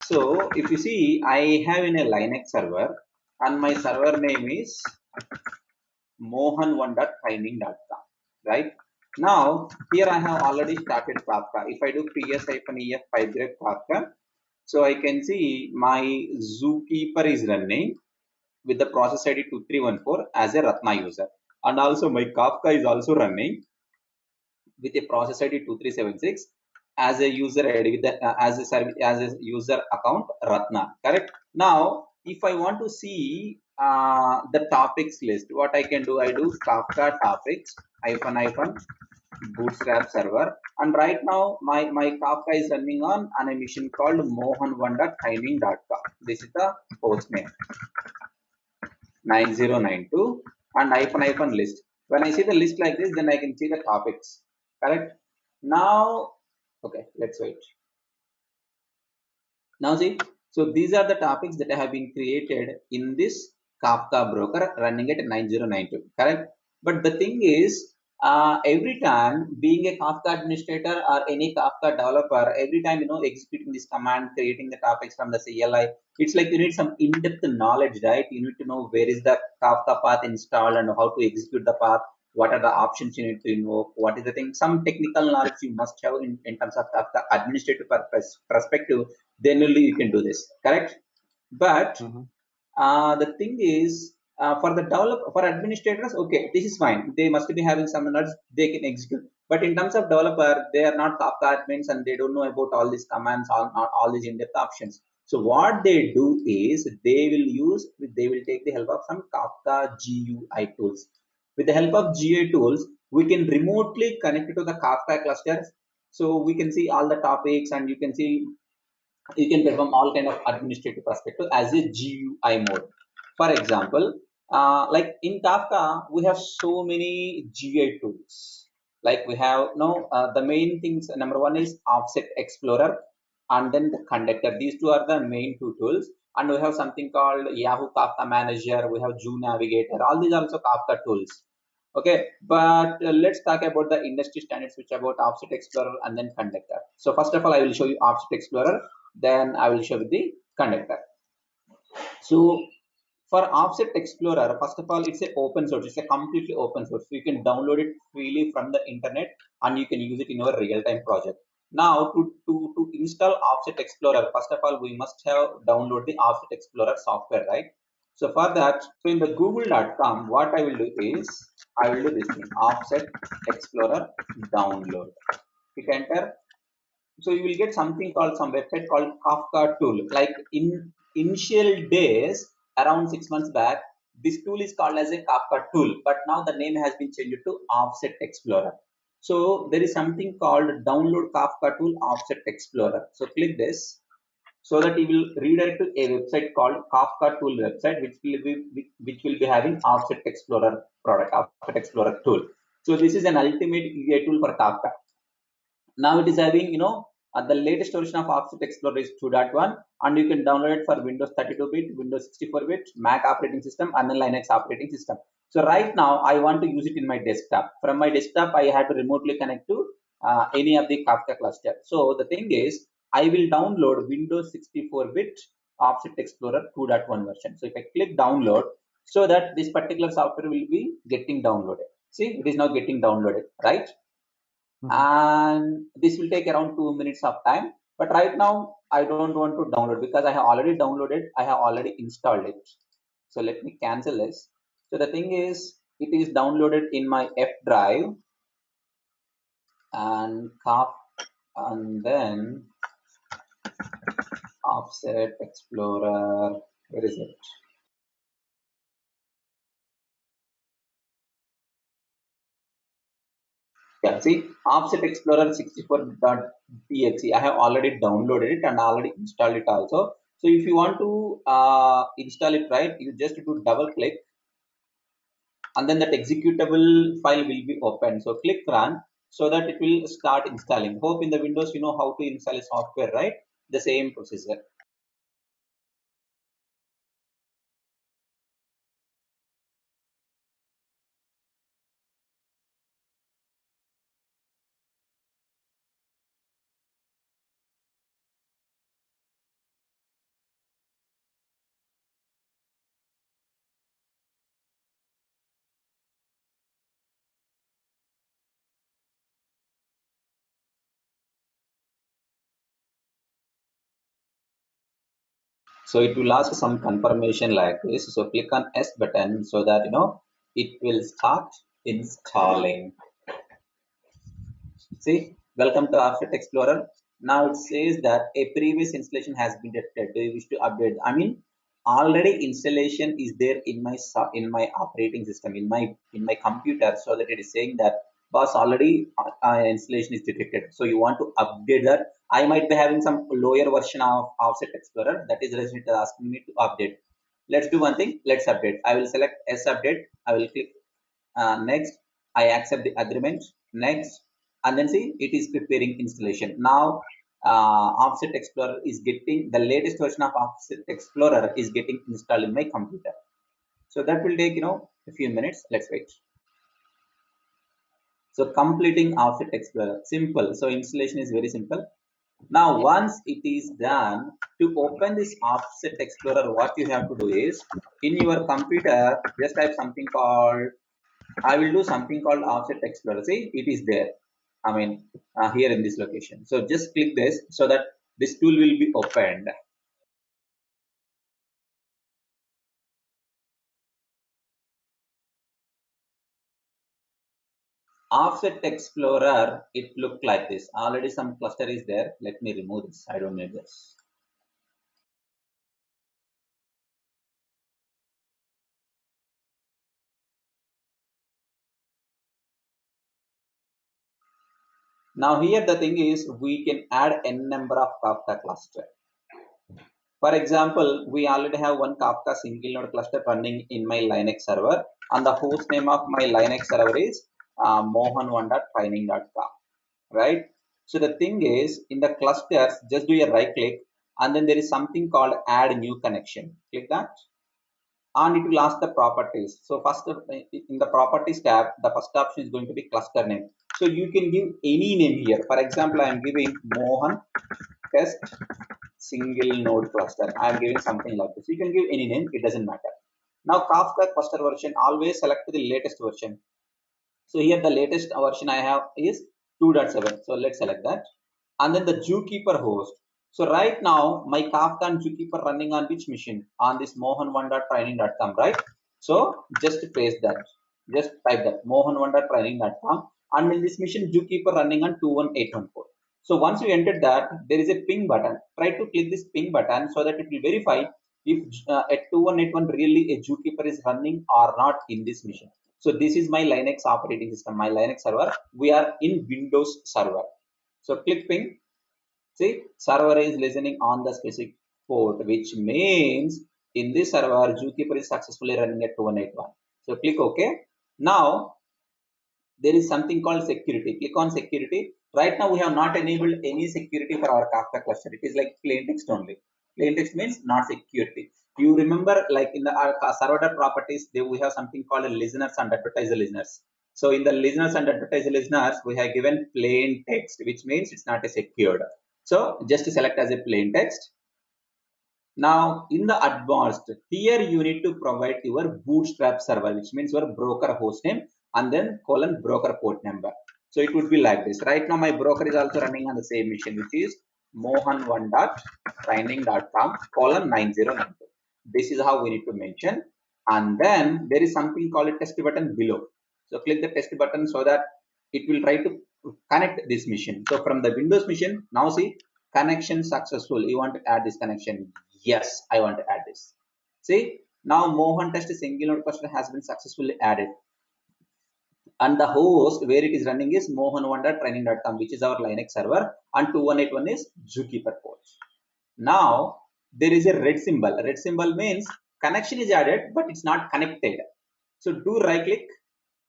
So if you see, I have in a Linux server and my server name is mohan1.timing.com, right? Now here I have already started Kafka. If I do ps-ef pipedrive Kafka, so I can see my zookeeper is running with the process ID 2314 as a Ratna user, and also my Kafka is also running with a process ID 2376 as a user ID with the, as a user account Ratna. Correct. Now, if I want to see the topics list, what I can do, I do Kafka topics hyphen bootstrap server, and right now my Kafka is running on an emission called mohan1.timing.com. This is the host name 9092 and hyphen list. When I see the list like this, then I can see the topics. Correct. Now, okay, let's wait. Now see, so these are the topics that have been created in this Kafka broker running at 9092. Correct. But the thing is, every time being a Kafka administrator or any Kafka developer, every time executing this command, creating the topics from the CLI, it's like you need some in-depth knowledge, right? You need to know where is the Kafka path installed and how to execute the path. What are the options you need to invoke? What is the thing? Some technical knowledge you must have in terms of Kafka administrative perspective. Then only you can do this. Correct? But the thing is, for the for administrators, okay, this is fine. They must be having some knowledge they can execute. But in terms of developer, they are not Kafka admins and they don't know about all these commands, all these in-depth options. So what they do is they will take the help of some Kafka GUI tools. With the help of GUI tools, we can remotely connect it to the Kafka clusters. So we can see all the topics and you can perform all kind of administrative perspective as a GUI mode. For example, like in Kafka, we have so many GUI tools. Like we have the main things. Number one is Offset Explorer, and then the Conductor. These two are the main two tools. And we have something called Yahoo Kafka Manager. We have Zoo Navigator. All these are also Kafka tools. Okay, but let's talk about the industry standards, which are about Offset Explorer and then Conductor. So first of all, I will show you Offset Explorer, then I will show you the Conductor. So for Offset Explorer, first of all, it's a open source. It's a completely open source. So you can download it freely from the internet and you can use it in your real-time project. Now, to install Offset Explorer, first of all, we must have download the Offset Explorer software, right? So for that, so in the google.com, what I will do is I will do this thing, Offset Explorer download. Hit enter. So you will get something called some website called Kafka tool. Like in initial days, around 6 months back, this tool is called as a Kafka tool, but now the name has been changed to Offset Explorer. So there is something called download Kafka tool Offset Explorer. So click this so that you will redirect to a website called Kafka tool website, which will be having Offset Explorer product, Offset Explorer tool. So this is an ultimate UI tool for Kafka. Now it is having, the latest version of Offset Explorer is 2.1, and you can download it for Windows 32-bit, Windows 64-bit, Mac operating system, and then Linux operating system. So right now I want to use it in my desktop. From my desktop, I have to remotely connect to any of the Kafka cluster. So the thing is, I will download Windows 64-bit Offset Explorer 2.1 version. So if I click download, so that this particular software will be getting downloaded. See, it is now getting downloaded, right? And this will take around 2 minutes of time, but right now I don't want to download because I have already downloaded, I have already installed it. So let me cancel this. So the thing is, it is downloaded in my F drive and then Offset Explorer, where is it? Yeah, see, Offset Explorer 64.exe. I have already downloaded it and already installed it also. So if you want to install it, right, you just do double click and then that executable file will be open. So click run so that it will start installing. Hope in the Windows you know how to install a software, right? The same procedure. So it will ask some confirmation like this. So click on S button so that it will start installing. See, welcome to Offset Explorer. Now it says that a previous installation has been detected. Do you wish to update? I mean, already installation is there in my operating system in my computer, so that it is saying that boss already installation is detected. So you want to update that. I might be having some lower version of Offset Explorer. That is the reason it is asking me to update. Let's do one thing. Let's update. I will select S update. I will click next. I accept the agreement. Next, and then see it is preparing installation. Now Offset Explorer is getting the latest version of Offset Explorer is getting installed in my computer. So that will take a few minutes. Let's wait. So completing Offset Explorer, simple. So installation is very simple. Now once it is done, to open this Offset Explorer, what you have to do is in your computer just type something called, I will do something called Offset Explorer. See, it is there. I mean, here in this location. So just click this so that this tool will be opened. Offset Explorer, it looked like this. Already some cluster is there. Let me remove this. I don't need this. Now here the thing is we can add n number of Kafka cluster. For example, we already have one Kafka single node cluster running in my Linux server, and the host name of my Linux server is mohan1.training.com, right? So the thing is, in the clusters, just do a right click, and then there is something called add new connection. Click that, and it will ask the properties. So first, in the properties tab, the first option is going to be cluster name. So you can give any name here. For example, I am giving Mohan test single node cluster. I am giving something like this. You can give any name, it doesn't matter. Now Kafka cluster version, always select the latest version. So here the latest version I have is 2.7. So let's select that. And then the zookeeper host. So right now my Kafka and zookeeper running on which machine? On this mohan1.training.com, right? So just paste that. Just type that mohan1.training.com, and in this machine zookeeper running on 21814. So once you enter that, there is a ping button. Try to click this ping button so that it will verify if at 2181 really a zookeeper is running or not in this machine. So this is my Linux operating system, my Linux server. We are in Windows server. So click ping. See, server is listening on the specific port, which means in this server, zookeeper is successfully running at 2181. So click OK. Now there is something called security. Click on security. Right now we have not enabled any security for our Kafka cluster. It is like plain text only. Plain text means not security. You remember, like in the server properties, we have something called listeners and advertiser listeners. So in the listeners and advertiser listeners, we have given plain text, which means it's not a secured. So just select as a plain text. Now in the advanced, here you need to provide your bootstrap server, which means your broker host name and then colon broker port number. So it would be like this. Right now my broker is also running on the same machine, which is mohan1.training.com colon 9092. This is how we need to mention. And then there is something called a test button below. So click the test button so that it will try to connect this machine. So from the Windows machine, now see connection successful. You want to add this connection. Yes, I want to add this. See, now Mohan test single node cluster has been successfully added. And the host where it is running is mohan1.training.com, which is our Linux server, and 2181 is zookeeper port. Now there is a red symbol. Red symbol means connection is added, but it's not connected. So do right click,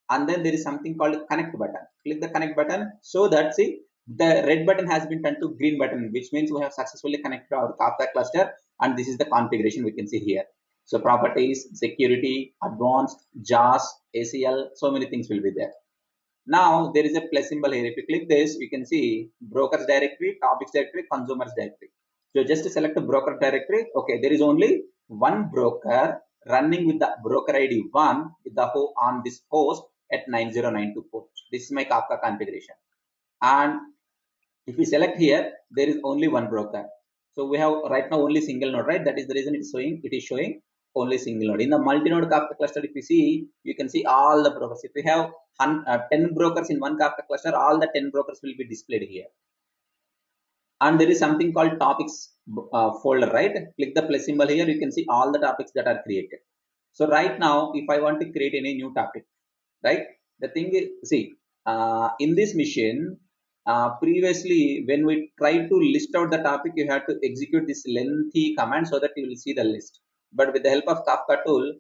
and then there is something called connect button. Click the connect button so that see the red button has been turned to green button, which means we have successfully connected our Kafka cluster, and this is the configuration we can see here. So properties, security, advanced, JAS, ACL, so many things will be there. Now there is a plus symbol here. If you click this, you can see brokers directory, topics directory, consumers directory. So just to select the broker directory, okay, there is only one broker running with the broker ID 1 with the on this host at 9092 port. This is my Kafka configuration. And if we select here, there is only one broker. So we have right now only single node, right? That is the reason it is showing only single node. In the multi-node Kafka cluster, if you see, you can see all the brokers. If we have 10 brokers in one Kafka cluster, all the 10 brokers will be displayed here. And there is something called topics folder, right? Click the plus symbol here, you can see all the topics that are created. So right now, if I want to create any new topic, right? The thing is, see, in this machine, previously when we try to list out the topic, you have to execute this lengthy command so that you will see the list. But with the help of Kafka tool,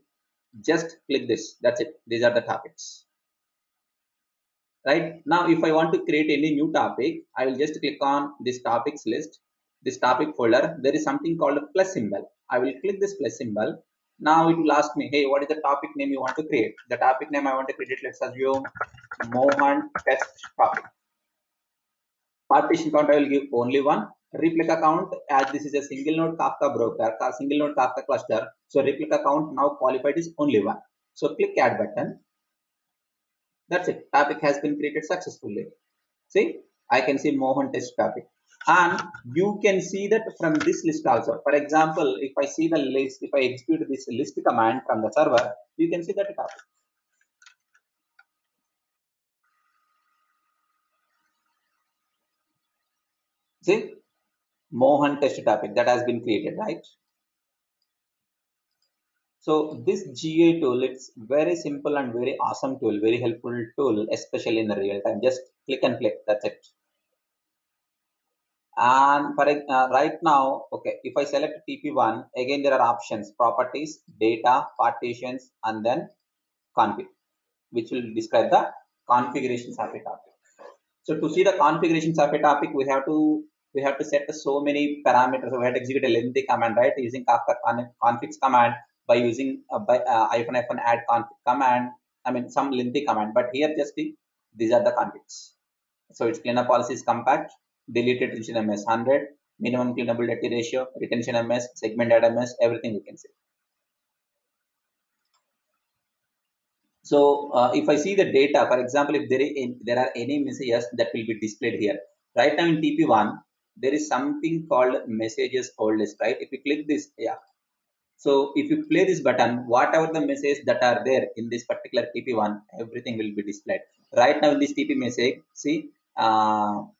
just click this. That's it. These are the topics. Right now, if I want to create any new topic, I will just click on this topics list, this topic folder. There is something called a plus symbol. I will click this plus symbol. Now it will ask me, hey, what is the topic name you want to create? The topic name I want to create, let's assume Mohan test topic. Partition count I will give only one. Replica count, as this is a single node Kafka broker, a single node Kafka cluster. So replica count now qualified is only one. So click add button. That's it. Topic has been created successfully. See, I can see Mohan test topic. And you can see that from this list also. For example, if I see the list, if I execute this list command from the server, you can see that topic. See, Mohan test topic that has been created, right? So this GA tool, it's very simple and very awesome tool, very helpful tool, especially in the real time. Just click and play. That's it. And for right now, okay, if I select TP1, again there are options: properties, data, partitions, and then config, which will describe the configurations of a topic. So to see the configurations of a topic, we have to set so many parameters. We have to execute a lengthy command, right? Using Kafka configs command, by using --- add config command. I mean some lengthy command, but here just these are the configs. So its cleanup policy is compact, delete retention MS 100, minimum cleanable dirty ratio, retention MS, segment add MS, everything you can see. So if I see the data, for example, if there are any messages that will be displayed here. Right now in TP1, there is something called messages hold list, right? If you click this, yeah. So if you play this button, whatever the messages that are there in this particular TP1, everything will be displayed. Right now in this TP message, see, there are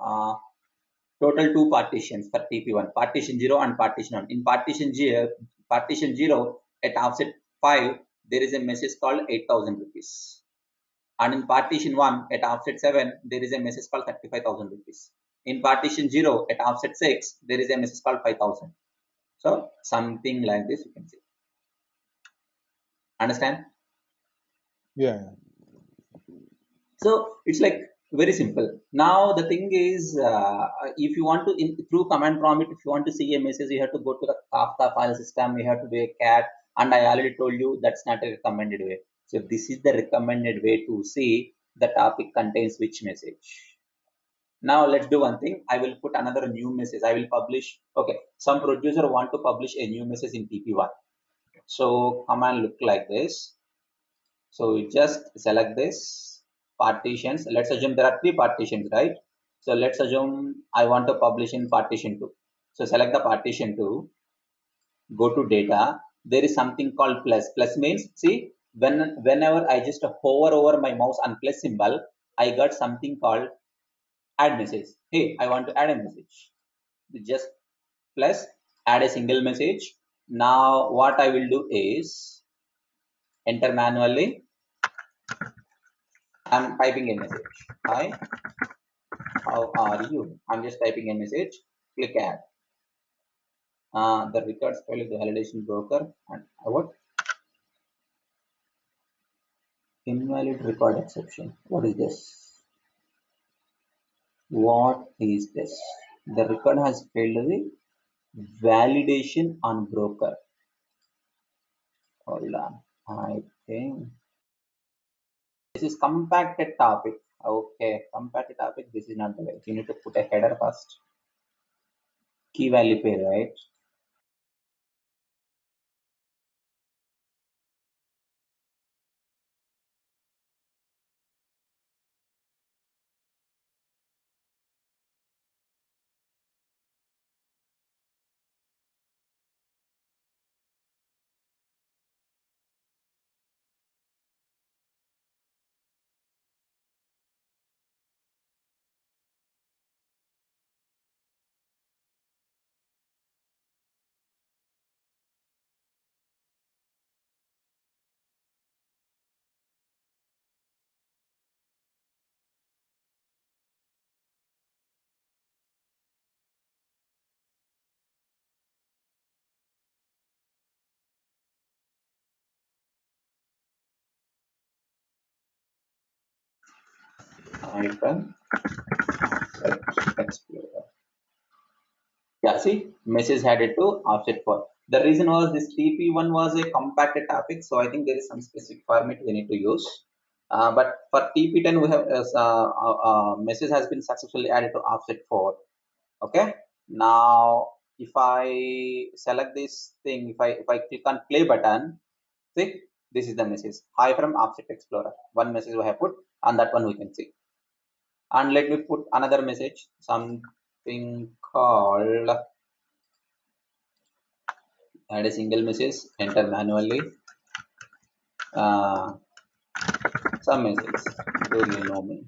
uh, total two partitions for TP1, partition 0 and partition 1. In partition 0 at offset 5, there is a message called 8,000 rupees. And in partition 1 at offset 7, there is a message called 35,000 rupees. In partition 0 at offset 6, there is a message called 5,000. So something like this you can see. Understand? Yeah. So it's like very simple. Now the thing is, if you want to through command prompt, if you want to see a message, you have to go to the Kafka file system. You have to do a cat, and I already told you that's not a recommended way. So this is the recommended way to see the topic contains which message. Now let's do one thing. I will put another new message. I will publish. Okay, some producer want to publish a new message in TP1. So command look like this. So we just select this partitions. Let's assume there are three partitions, right? So let's assume I want to publish in partition 2. So select the partition 2, go to data. There is something called plus. Plus means, see, whenever I just hover over my mouse and plus symbol, I got something called add message. Hey, I want to add a message. Just plus, add a single message. Now what I will do is enter manually. I'm typing a message. Hi, how are you? I'm just typing a message. Click add. The records file is the validation broker. And what? Invalid record exception. What is this? What is this? The record has failed the validation on broker. Hold on. I think this is compacted topic. Okay, compacted topic. This is not the way. You need to put a header first. Key value pair, right? hyphen offset explorer. Yeah, see, message headed to offset 4. The reason was this TP1 was a compacted topic, so I think there is some specific format we need to use. But for TP10, we have message has been successfully added to offset 4. Okay. Now, if I select this thing, if I click on play button, see, this is the message. Hi from Offset Explorer. One message we have put, and that one we can see. And let me put another message, something called add a single message, enter manually. Some message, do you know me?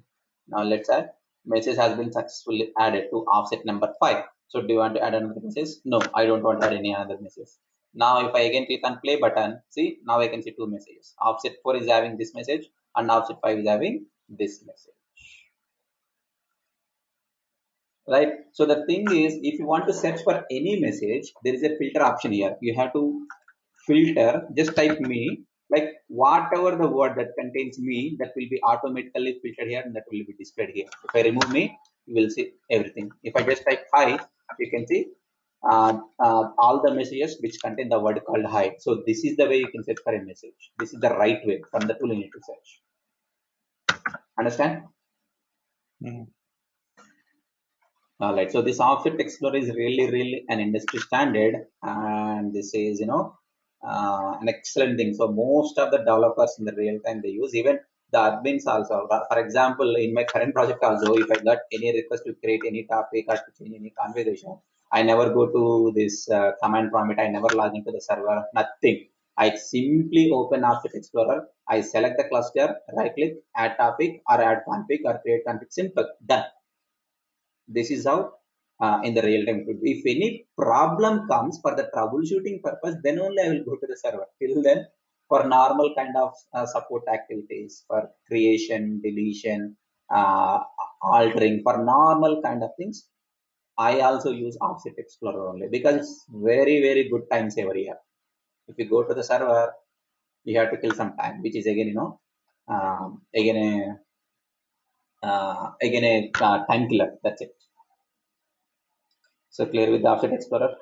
Now let's add message has been successfully added to offset number 5. So do you want to add another message? No, I don't want to add any other message. Now if I again click on play button, see, now I can see two messages. Offset 4 is having this message and offset 5 is having this message. Right? So the thing is, if you want to search for any message, there is a filter option here. You have to filter, just type me, like whatever the word that contains me, that will be automatically filtered here and that will be displayed here. If I remove me, you will see everything. If I just type hi, you can see all the messages which contain the word called hi. So this is the way you can search for a message. This is the right way from the tool you need to search. Understand? Mhm. All right. So this Offset Explorer is really an industry standard, and this is an excellent thing. So most of the developers in the real time they use, even the admins also. For example, in my current project also, if I got any request to create any topic or to change any conversation, I never go to this command prompt. I never log into the server. Nothing. I simply open Offset Explorer. I select the cluster, right click, add topic or add config or create config. Simple, done. This is how in the real time it would be. If any problem comes for the troubleshooting purpose, then only I will go to the server. Till then, for normal kind of support activities, for creation, deletion, altering, for normal kind of things, I also use Offset Explorer only because it's very good time saver here. If you go to the server, you have to kill some time, which is again again a time killer. That's it. So clear with the Offset Explorer.